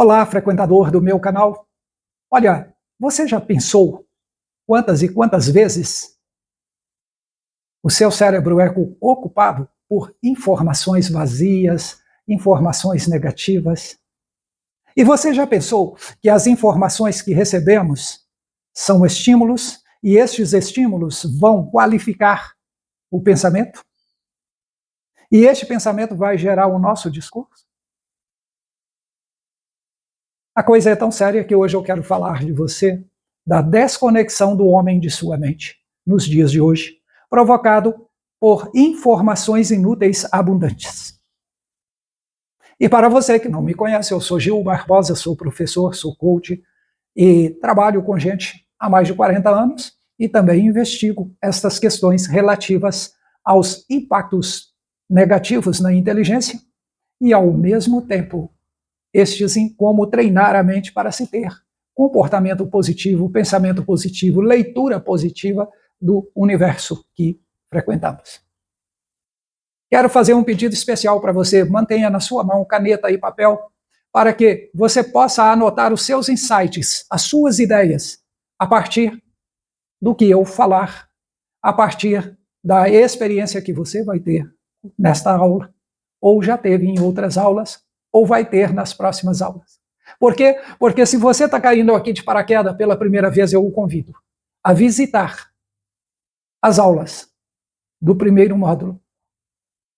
Olá, frequentador do meu canal. Olha, você já pensou quantas e quantas vezes o seu cérebro é ocupado por informações vazias, informações negativas? E você já pensou que as informações que recebemos são estímulos e estes estímulos vão qualificar o pensamento? E este pensamento vai gerar o nosso discurso? A coisa é tão séria que hoje eu quero falar de você, da desconexão do homem de sua mente, nos dias de hoje, provocado por informações inúteis abundantes. E para você que não me conhece, eu sou Gil Barbosa, sou professor, sou coach e trabalho com gente há mais de 40 anos e também investigo estas questões relativas aos impactos negativos na inteligência e, ao mesmo tempo, estes em como treinar a mente para se ter comportamento positivo, pensamento positivo, leitura positiva do universo que frequentamos. Quero fazer um pedido especial para você. Mantenha na sua mão caneta e papel para que você possa anotar os seus insights, as suas ideias, a partir do que eu falar, a partir da experiência que você vai ter nesta aula, ou já teve em outras aulas, ou vai ter nas próximas aulas. Por quê? Porque se você está caindo aqui de paraquedas pela primeira vez, eu o convido a visitar as aulas do primeiro módulo,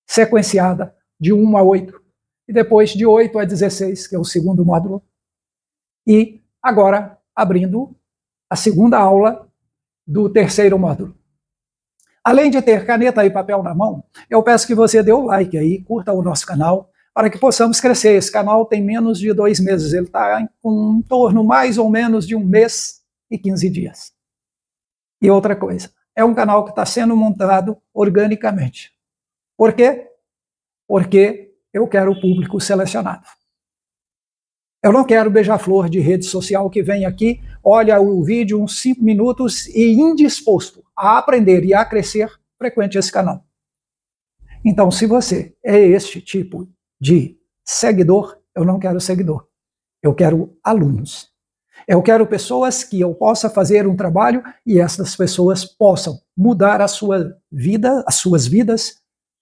sequenciada de 1 a 8, e depois de 8 a 16, que é o segundo módulo, e agora abrindo a segunda aula do terceiro módulo. Além de ter caneta e papel na mão, eu peço que você dê o like aí, curta o nosso canal, para que possamos crescer. Esse canal tem menos de 2 meses, ele está em torno mais ou menos de 1 mês e 15 dias. E outra coisa, é um canal que está sendo montado organicamente. Por quê? Porque eu quero o público selecionado. Eu não quero beija-flor de rede social que vem aqui, olha o vídeo uns 5 minutos e indisposto a aprender e a crescer, frequente esse canal. Então, se você é este tipo de seguidor, eu não quero seguidor. Eu quero alunos. Eu quero pessoas que eu possa fazer um trabalho e essas pessoas possam mudar a sua vida, as suas vidas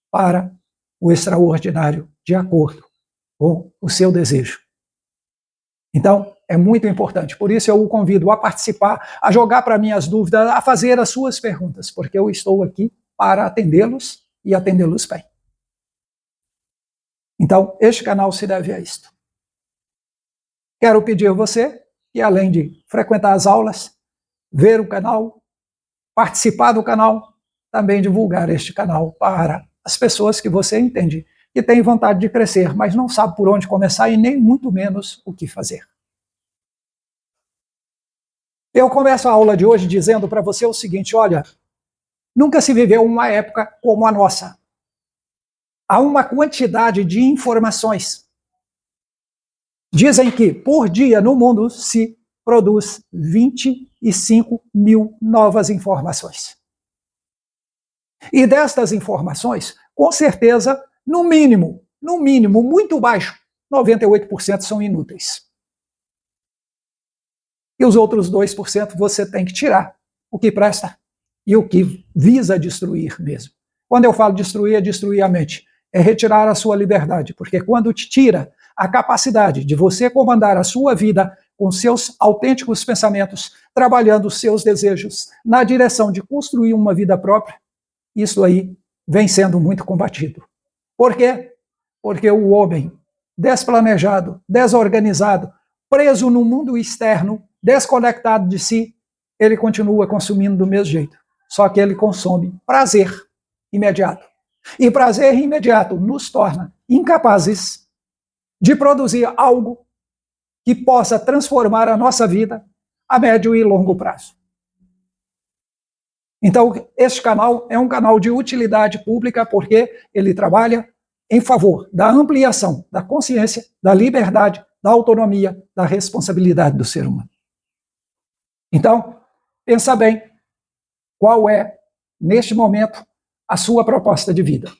para o extraordinário, de acordo com o seu desejo. Então, é muito importante. Por isso eu o convido a participar, a jogar para mim as dúvidas, a fazer as suas perguntas, porque eu estou aqui para atendê-los e atendê-los bem. Então, este canal se deve a isto. Quero pedir a você que, além de frequentar as aulas, ver o canal, participar do canal, também divulgar este canal para as pessoas que você entende que têm vontade de crescer, mas não sabe por onde começar e nem muito menos o que fazer. Eu começo a aula de hoje dizendo para você o seguinte: olha, nunca se viveu uma época como a nossa. Há uma quantidade de informações. Dizem que por dia no mundo se produz 25 mil novas informações. E destas informações, com certeza, no mínimo, muito baixo, 98% são inúteis. E os outros 2% você tem que tirar o que presta e o que visa destruir mesmo. Quando eu falo destruir, é destruir a mente. É retirar a sua liberdade, porque quando te tira a capacidade de você comandar a sua vida com seus autênticos pensamentos, trabalhando os seus desejos na direção de construir uma vida própria, isso aí vem sendo muito combatido. Por quê? Porque o homem despranejado, desorganizado, preso no mundo externo, desconectado de si, ele continua consumindo do mesmo jeito. Só que ele consome prazer imediato. E prazer imediato nos torna incapazes de produzir algo que possa transformar a nossa vida a médio e longo prazo. Então, este canal é um canal de utilidade pública porque ele trabalha em favor da ampliação da consciência, da liberdade, da autonomia, da responsabilidade do ser humano. Então, pensa bem qual é, neste momento, a sua proposta de vida.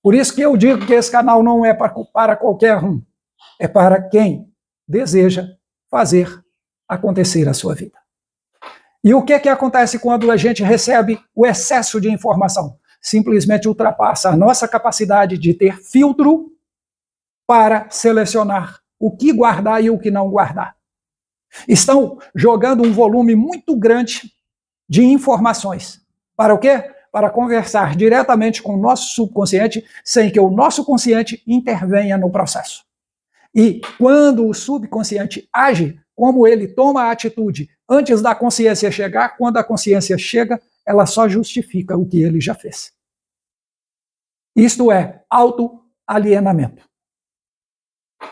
Por isso que eu digo que esse canal não é para qualquer um, é para quem deseja fazer acontecer a sua vida. E o que acontece quando a gente recebe o excesso de informação? Simplesmente ultrapassa a nossa capacidade de ter filtro para selecionar o que guardar e o que não guardar. Estão jogando um volume muito grande de informações. Para o quê? Para conversar diretamente com o nosso subconsciente, sem que o nosso consciente intervenha no processo. E quando o subconsciente age, como ele toma a atitude antes da consciência chegar, quando a consciência chega, ela só justifica o que ele já fez. Isto é autoalienamento.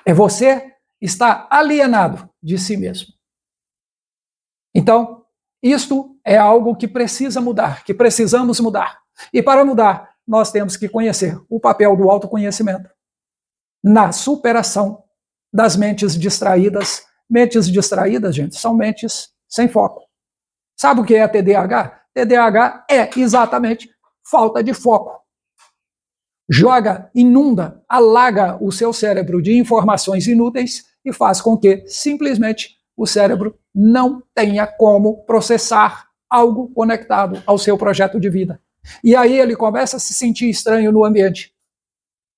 É você estar alienado de si mesmo. Então, isto é algo que precisa mudar, que precisamos mudar. E para mudar, nós temos que conhecer o papel do autoconhecimento na superação das mentes distraídas. Mentes distraídas, gente, são mentes sem foco. Sabe o que é TDAH? TDAH é exatamente falta de foco. Joga, inunda, alaga o seu cérebro de informações inúteis e faz com que, simplesmente, o cérebro não tenha como processar algo conectado ao seu projeto de vida. E aí ele começa a se sentir estranho no ambiente.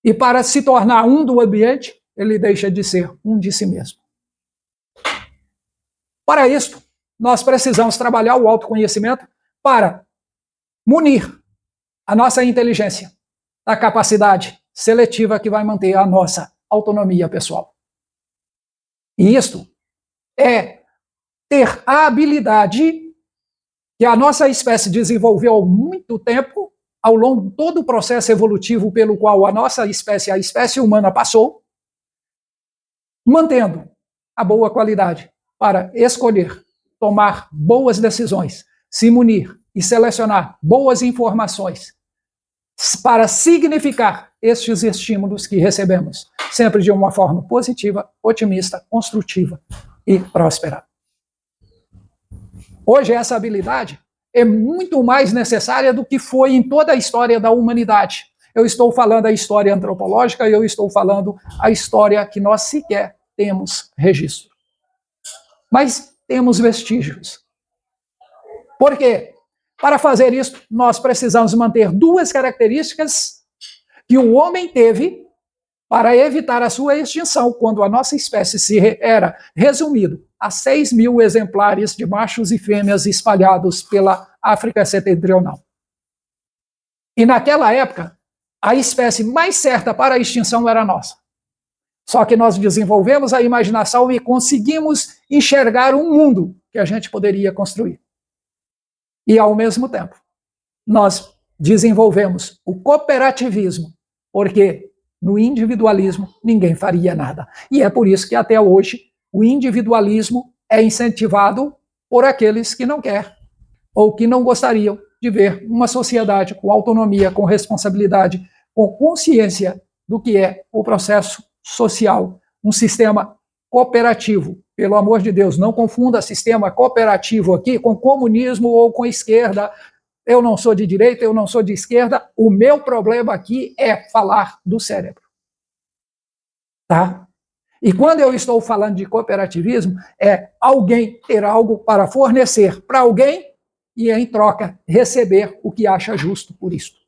E para se tornar um do ambiente, ele deixa de ser um de si mesmo. Para isso, nós precisamos trabalhar o autoconhecimento para munir a nossa inteligência da capacidade seletiva que vai manter a nossa autonomia pessoal. E isto é ter a habilidade que a nossa espécie desenvolveu há muito tempo, ao longo de todo o processo evolutivo pelo qual a nossa espécie, a espécie humana, passou, mantendo a boa qualidade para escolher, tomar boas decisões, se munir e selecionar boas informações para significar estes estímulos que recebemos, sempre de uma forma positiva, otimista, construtiva e próspera. Hoje essa habilidade é muito mais necessária do que foi em toda a história da humanidade. Eu estou falando a história antropológica e eu estou falando a história que nós sequer temos registro. Mas temos vestígios. Por quê? Para fazer isso, nós precisamos manter duas características que o homem teve para evitar a sua extinção, quando a nossa espécie era resumido a 6.000 exemplares de machos e fêmeas espalhados pela África Setentrional. E naquela época, a espécie mais certa para a extinção era a nossa. Só que nós desenvolvemos a imaginação e conseguimos enxergar um mundo que a gente poderia construir. E, ao mesmo tempo, nós desenvolvemos o cooperativismo, porque no individualismo ninguém faria nada. E é por isso que até hoje o individualismo é incentivado por aqueles que não querem ou que não gostariam de ver uma sociedade com autonomia, com responsabilidade, com consciência do que é o processo social, um sistema cooperativo. Pelo amor de Deus, não confunda sistema cooperativo aqui com comunismo ou com esquerda. Eu não sou de direita, eu não sou de esquerda. O meu problema aqui é falar do cérebro. Tá? E quando eu estou falando de cooperativismo, é alguém ter algo para fornecer para alguém e, em troca, receber o que acha justo por isso.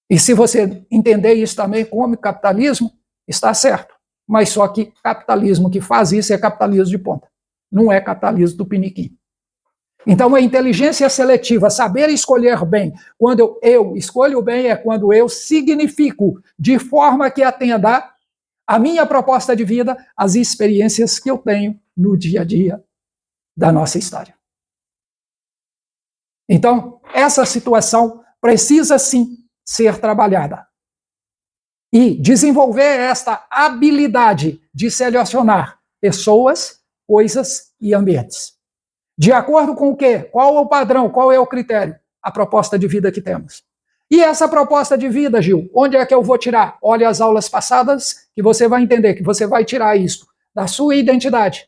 E se você entender isso também como capitalismo, está certo. Mas só que capitalismo que faz isso é capitalismo de ponta. Não é capitalismo do piniquim. Então, a inteligência seletiva, saber escolher bem, quando eu escolho bem, é quando eu significo de forma que atenda a minha proposta de vida, as experiências que eu tenho no dia a dia da nossa história. Então, essa situação precisa sim ser trabalhada. E desenvolver esta habilidade de selecionar pessoas, coisas e ambientes. De acordo com o quê? Qual é o padrão? Qual é o critério? A proposta de vida que temos. E essa proposta de vida, Gil, onde é que eu vou tirar? Olha as aulas passadas que você vai entender que você vai tirar isso da sua identidade.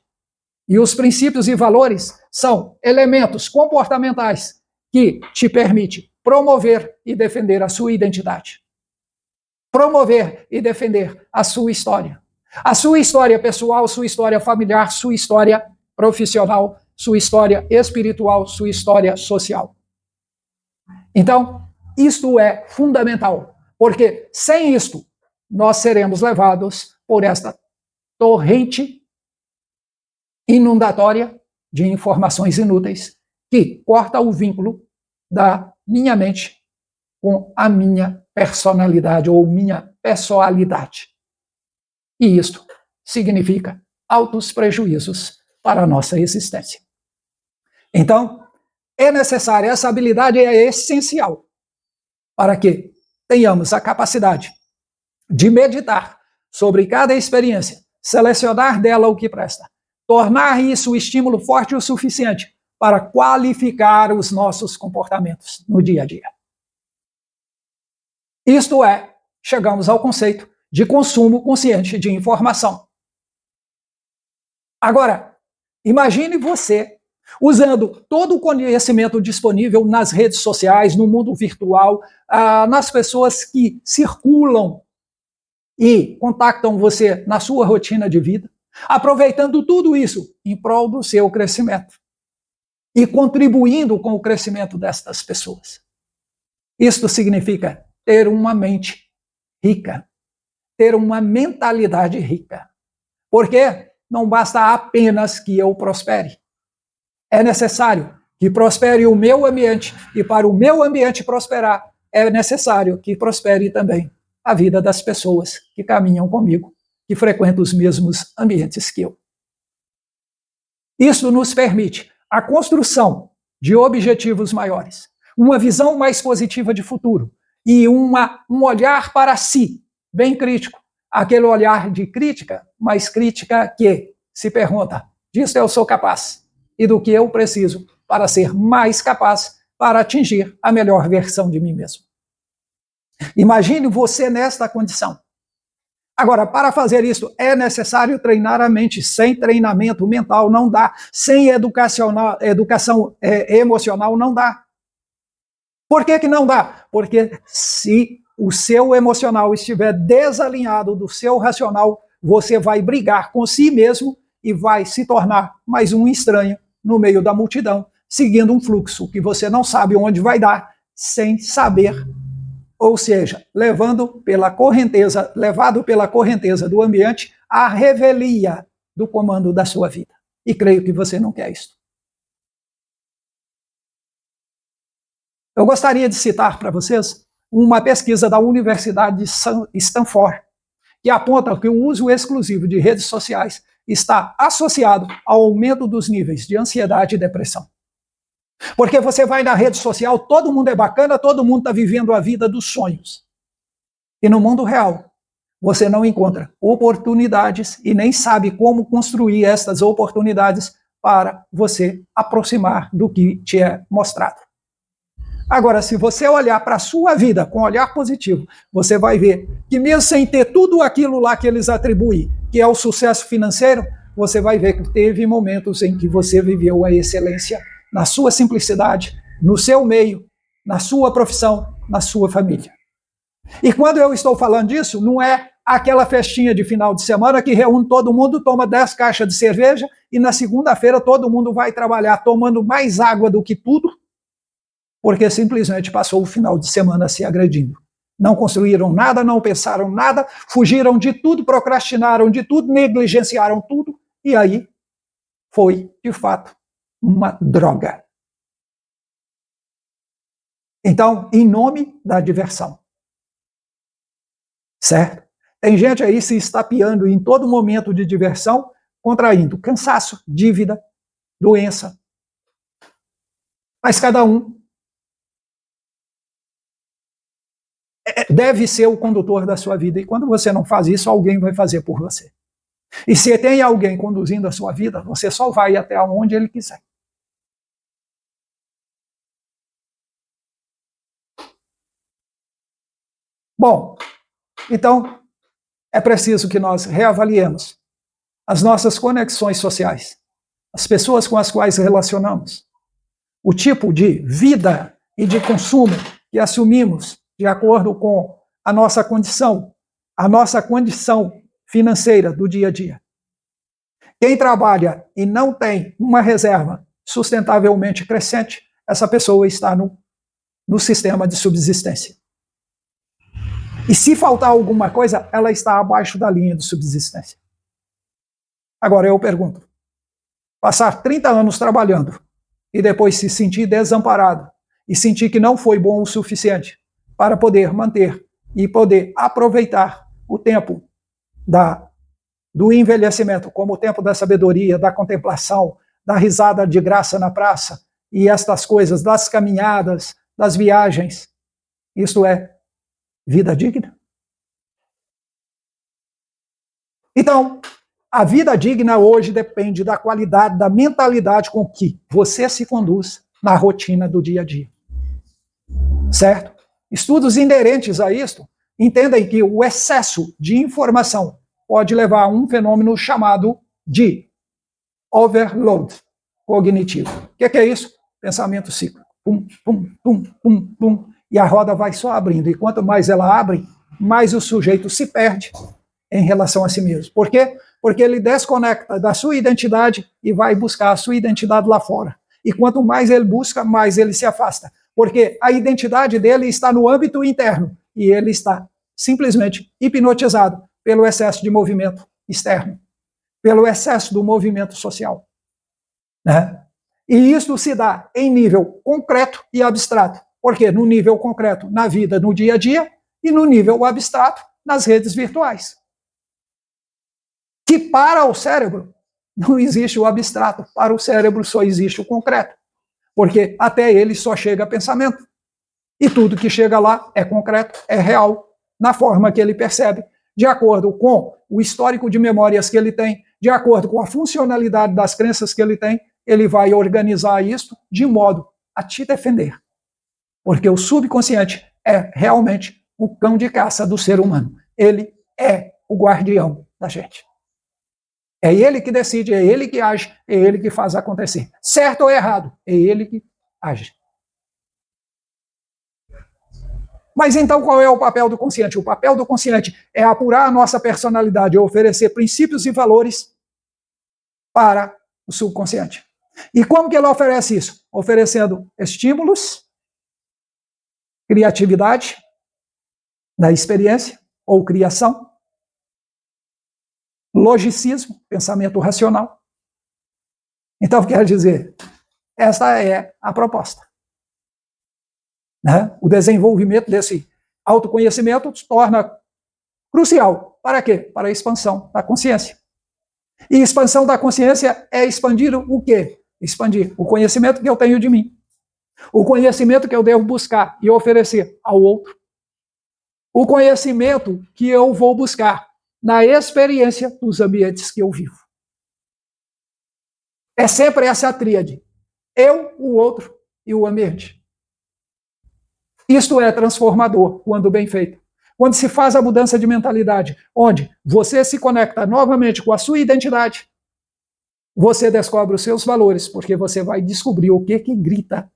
E os princípios e valores são elementos comportamentais que te permitem promover e defender a sua identidade. Promover e defender a sua história. A sua história pessoal, sua história familiar, sua história profissional, sua história espiritual, sua história social. Então, isto é fundamental, porque sem isto, nós seremos levados por esta torrente inundatória de informações inúteis que corta o vínculo da minha mente com a minha personalidade ou minha pessoalidade. E isto significa altos prejuízos para a nossa existência. Então, é necessária, essa habilidade é essencial para que tenhamos a capacidade de meditar sobre cada experiência, selecionar dela o que presta, tornar isso um estímulo forte o suficiente para qualificar os nossos comportamentos no dia a dia. Isto é, chegamos ao conceito de consumo consciente de informação. Agora, imagine você usando todo o conhecimento disponível nas redes sociais, no mundo virtual, nas pessoas que circulam e contactam você na sua rotina de vida, aproveitando tudo isso em prol do seu crescimento e contribuindo com o crescimento destas pessoas. Isto significa ter uma mente rica, ter uma mentalidade rica. Porque não basta apenas que eu prospere. É necessário que prospere o meu ambiente, e para o meu ambiente prosperar, é necessário que prospere também a vida das pessoas que caminham comigo, que frequentam os mesmos ambientes que eu. Isso nos permite a construção de objetivos maiores, uma visão mais positiva de futuro e um olhar para si, bem crítico. Aquele olhar de crítica, mas crítica que se pergunta, disso eu sou capaz e do que eu preciso para ser mais capaz para atingir a melhor versão de mim mesmo. Imagine você nesta condição. Agora, para fazer isso, é necessário treinar a mente. Sem treinamento mental não dá. Sem educação emocional não dá. Por que não dá? Porque se o seu emocional estiver desalinhado do seu racional, você vai brigar com si mesmo e vai se tornar mais um estranho no meio da multidão, seguindo um fluxo que você não sabe onde vai dar, sem saber. Ou seja, levado pela correnteza do ambiente à revelia do comando da sua vida. E creio que você não quer isso. Eu gostaria de citar para vocês uma pesquisa da Universidade de Stanford, que aponta que o uso exclusivo de redes sociais está associado ao aumento dos níveis de ansiedade e depressão. Porque você vai na rede social, todo mundo é bacana, todo mundo está vivendo a vida dos sonhos. E no mundo real, você não encontra oportunidades e nem sabe como construir estas oportunidades para você aproximar do que te é mostrado. Agora, se você olhar para a sua vida com um olhar positivo, você vai ver que mesmo sem ter tudo aquilo lá que eles atribuem, que é o sucesso financeiro, você vai ver que teve momentos em que você viveu a excelência na sua simplicidade, no seu meio, na sua profissão, na sua família. E quando eu estou falando disso, não é aquela festinha de final de semana que reúne todo mundo, toma 10 caixas de cerveja e na segunda-feira todo mundo vai trabalhar tomando mais água do que tudo, porque simplesmente passou o final de semana se agredindo. Não construíram nada, não pensaram nada, fugiram de tudo, procrastinaram de tudo, negligenciaram tudo, e aí foi, de fato, uma droga. Então, em nome da diversão. Certo? Tem gente aí se estapeando em todo momento de diversão, contraindo cansaço, dívida, doença. Mas cada um deve ser o condutor da sua vida. E quando você não faz isso, alguém vai fazer por você. E se tem alguém conduzindo a sua vida, você só vai até onde ele quiser. Bom, então é preciso que nós reavaliemos as nossas conexões sociais, as pessoas com as quais relacionamos, o tipo de vida e de consumo que assumimos de acordo com a nossa condição financeira do dia a dia. Quem trabalha e não tem uma reserva sustentavelmente crescente, essa pessoa está no sistema de subsistência. E se faltar alguma coisa, ela está abaixo da linha de subsistência. Agora eu pergunto, passar 30 anos trabalhando e depois se sentir desamparado e sentir que não foi bom o suficiente para poder manter e poder aproveitar o tempo do envelhecimento como o tempo da sabedoria, da contemplação, da risada de graça na praça e estas coisas, das caminhadas, das viagens, isto é vida digna? Então, a vida digna hoje depende da qualidade, da mentalidade com que você se conduz na rotina do dia a dia. Certo? Estudos inerentes a isto entendem que o excesso de informação pode levar a um fenômeno chamado de overload cognitivo. O que é isso? Pensamento cíclico. Pum, pum, pum, pum, pum. E a roda vai só abrindo. E quanto mais ela abre, mais o sujeito se perde em relação a si mesmo. Por quê? Porque ele desconecta da sua identidade e vai buscar a sua identidade lá fora. E quanto mais ele busca, mais ele se afasta. Porque a identidade dele está no âmbito interno e ele está simplesmente hipnotizado pelo excesso de movimento externo, pelo excesso do movimento social. Né? E isso se dá em nível concreto e abstrato. Porque no nível concreto, na vida, no dia a dia, e no nível abstrato, nas redes virtuais. Que para o cérebro não existe o abstrato, para o cérebro só existe o concreto. Porque até ele só chega a pensamento. E tudo que chega lá é concreto, é real, na forma que ele percebe, de acordo com o histórico de memórias que ele tem, de acordo com a funcionalidade das crenças que ele tem, ele vai organizar isso de modo a te defender. Porque o subconsciente é realmente o cão de caça do ser humano. Ele é o guardião da gente. É ele que decide, é ele que age, é ele que faz acontecer. Certo ou errado, é ele que age. Mas então qual é o papel do consciente? O papel do consciente é apurar a nossa personalidade, oferecer princípios e valores para o subconsciente. E como que ele oferece isso? Oferecendo estímulos, criatividade da experiência ou criação, logicismo, pensamento racional. Então, quer dizer, essa é a proposta. Né? O desenvolvimento desse autoconhecimento se torna crucial. Para quê? Para a expansão da consciência. E expansão da consciência é expandir o quê? Expandir o conhecimento que eu tenho de mim. O conhecimento que eu devo buscar e oferecer ao outro. O conhecimento que eu vou buscar na experiência dos ambientes que eu vivo. É sempre essa a tríade. Eu, o outro e o ambiente. Isto é transformador, quando bem feito. Quando se faz a mudança de mentalidade, onde você se conecta novamente com a sua identidade, você descobre os seus valores, porque você vai descobrir o que grita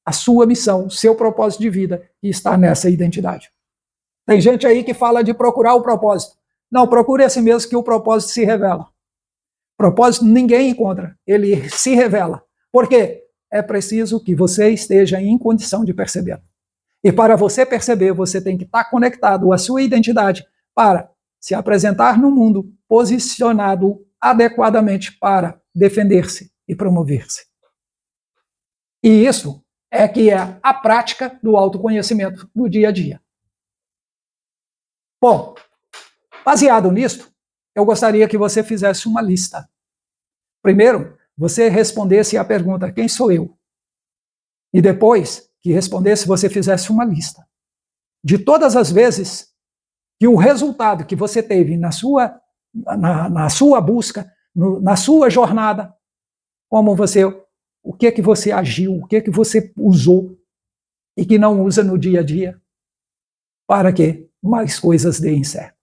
a sua missão, o seu propósito de vida, e está nessa identidade. Tem gente aí que fala de procurar o propósito. Não, procure esse mesmo que o propósito se revela. Propósito ninguém encontra, ele se revela. Por quê? É preciso que você esteja em condição de perceber. E para você perceber, você tem que estar conectado à sua identidade para se apresentar no mundo posicionado adequadamente para defender-se e promover-se. E isso é que é a prática do autoconhecimento no dia a dia. Bom, baseado nisto, eu gostaria que você fizesse uma lista. Primeiro, você respondesse a pergunta, quem sou eu? E depois que respondesse, você fizesse uma lista de todas as vezes que o resultado que você teve na sua busca, na sua jornada, o que você agiu, o que você usou e que não usa no dia a dia, para que mais coisas deem certo.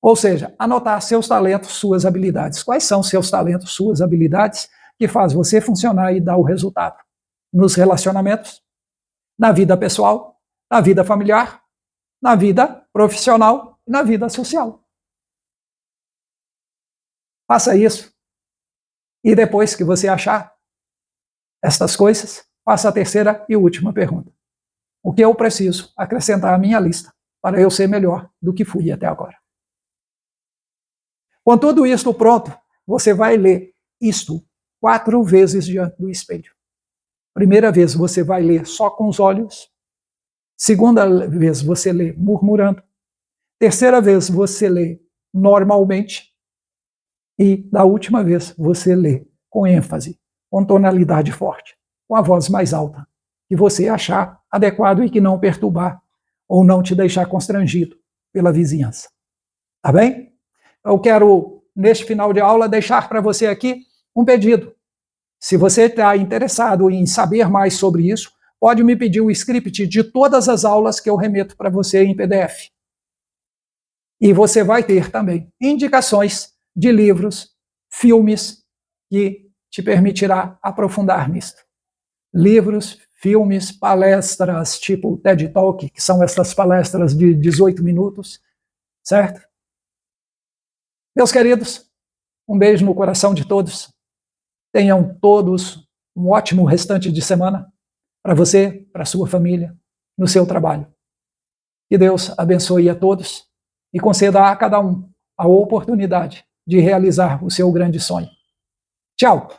Ou seja, anotar seus talentos, suas habilidades. Quais são seus talentos, suas habilidades que faz você funcionar e dar o resultado? Nos relacionamentos, na vida pessoal, na vida familiar, na vida profissional e na vida social. Faça isso. E depois que você achar estas coisas, faça a terceira e última pergunta. O que eu preciso acrescentar à minha lista para eu ser melhor do que fui até agora? Com tudo isto pronto, você vai ler isto 4 vezes diante do espelho. Primeira vez você vai ler só com os olhos. Segunda vez você lê murmurando. Terceira vez você lê normalmente. E da última vez você lê com ênfase, com tonalidade forte, com a voz mais alta, que você achar adequado e que não perturbar ou não te deixar constrangido pela vizinhança. Tá bem? Eu quero, neste final de aula, deixar para você aqui um pedido. Se você está interessado em saber mais sobre isso, pode me pedir o script de todas as aulas que eu remeto para você em PDF. E você vai ter também indicações de livros, filmes, que te permitirá aprofundar nisso. Livros, filmes, palestras tipo TED Talk, que são essas palestras de 18 minutos, certo? Meus queridos, um beijo no coração de todos. Tenham todos um ótimo restante de semana para você, para a sua família, no seu trabalho. Que Deus abençoe a todos e conceda a cada um a oportunidade de realizar o seu grande sonho. Tchau!